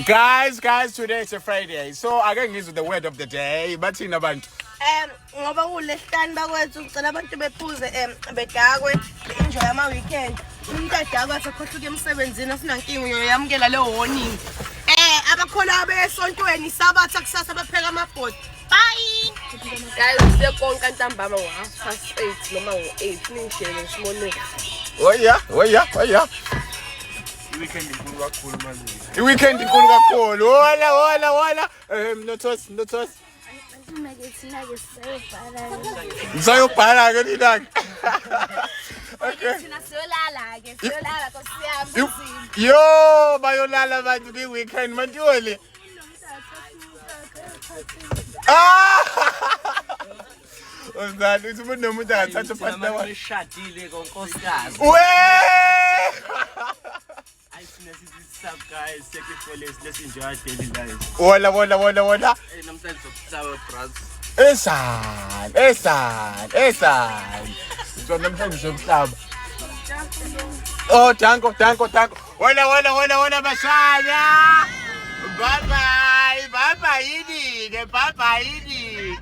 Guys, today is a Friday. So again, this is the word of the day. Bathina abantu. Ngoba kulesihlanu bakwethu ucela abantu bephuze bedakwe enjoy ama weekend. Umuntu adakwa asekhohluka emsebenzini afuna inkinga uyoyamukela le warning. Abakhola besontweni sabatha kusasa bapheka amabhodi. Bye. Guys, sekonke ntambama ngo8 noma ngo8 ningishele ngisimone. Oh yeah. Weekend inkulu kakhulu. Hola. Notos. Sayobhala ke nina. Okay. Sina siyolala ke Nkosi yami. Yo, bayolala abantu bi weekend mantuli. Ozali uthi umuntu akathatha partner wakhe. Shadile konkosikazi. Ayifuna sisab guys, take it for let's enjoy our daily lives. Hola. Namhlanje sokuhlaba bros. Esan. So namhlanje somhlaba. Oh, danko. Hola bashaya. Bye bye yini.